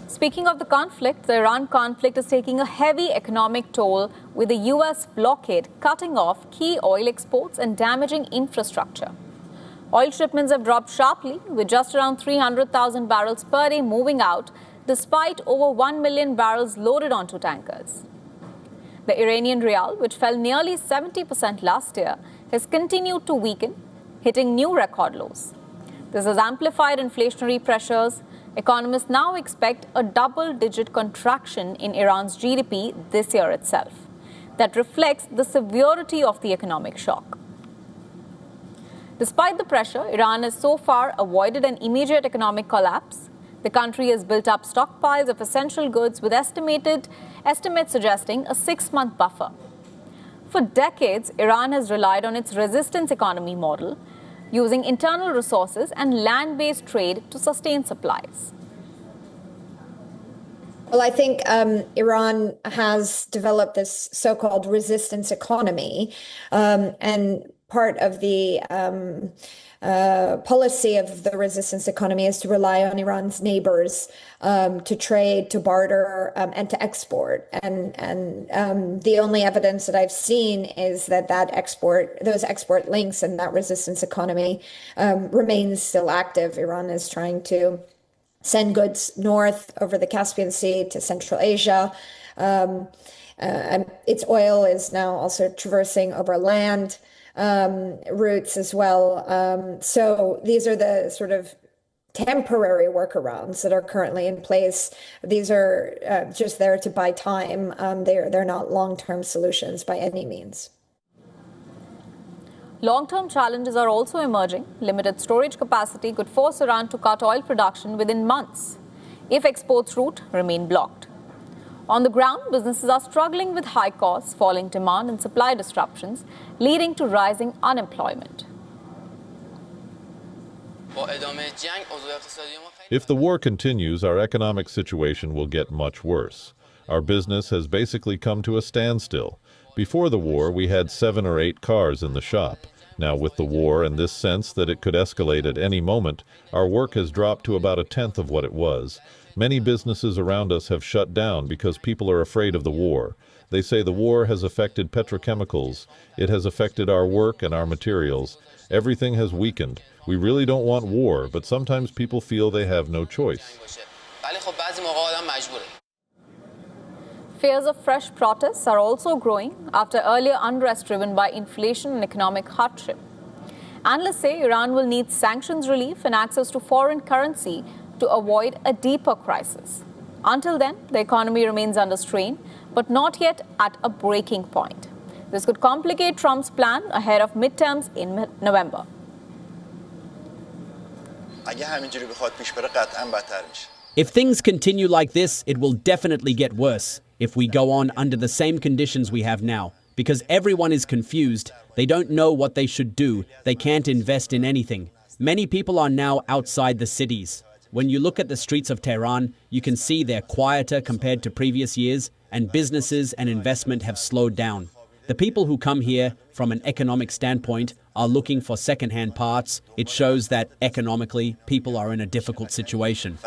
Speaking of the conflict, the Iran conflict is taking a heavy economic toll, with the US blockade cutting off key oil exports and damaging infrastructure. Oil shipments have dropped sharply, with just around 300,000 barrels per day moving out, despite over 1 million barrels loaded onto tankers. The Iranian rial, which fell nearly 70% last year, has continued to weaken, hitting new record lows. This has amplified inflationary pressures. Economists now expect a double-digit contraction in Iran's GDP this year itself. That reflects the severity of the economic shock. Despite the pressure, Iran has so far avoided an immediate economic collapse. The country has built up stockpiles of essential goods, with estimates suggesting a 6-month buffer. For decades, Iran has relied on its resistance economy model, using internal resources and land-based trade to sustain supplies. Well, I think Iran has developed this so-called resistance economy, and part of the policy of the resistance economy is to rely on Iran's neighbors to trade, to barter, and to export. And the only evidence that I've seen is that those export links and that resistance economy remains still active. Iran is trying to send goods north over the Caspian Sea to Central Asia. Its oil is now also traversing over land routes as well. So these are the sort of temporary workarounds that are currently in place. These are just there to buy time. They're not long-term solutions by any means. Long-term challenges are also emerging. Limited storage capacity could force Iran to cut oil production within months if exports route remain blocked. On the ground, businesses are struggling with high costs, falling demand, and supply disruptions, leading to rising unemployment. If the war continues, our economic situation will get much worse. Our business has basically come to a standstill. Before the war, we had 7 or 8 cars in the shop. Now, with the war and this sense that it could escalate at any moment, our work has dropped to about 1/10 of what it was. Many businesses around us have shut down because people are afraid of the war. They say the war has affected petrochemicals. It has affected our work and our materials. Everything has weakened. We really don't want war, but sometimes people feel they have no choice. Fears of fresh protests are also growing after earlier unrest driven by inflation and economic hardship. Analysts say Iran will need sanctions relief and access to foreign currency to avoid a deeper crisis. Until then, the economy remains under strain, but not yet at a breaking point. This could complicate Trump's plan ahead of midterms in November. If things continue like this, it will definitely get worse if we go on under the same conditions we have now, because everyone is confused. They don't know what they should do. They can't invest in anything. Many people are now outside the cities. When you look at the streets of Tehran, you can see they're quieter compared to previous years, and businesses and investment have slowed down. The people who come here from an economic standpoint are looking for second-hand parts. It shows that economically, people are in a difficult situation.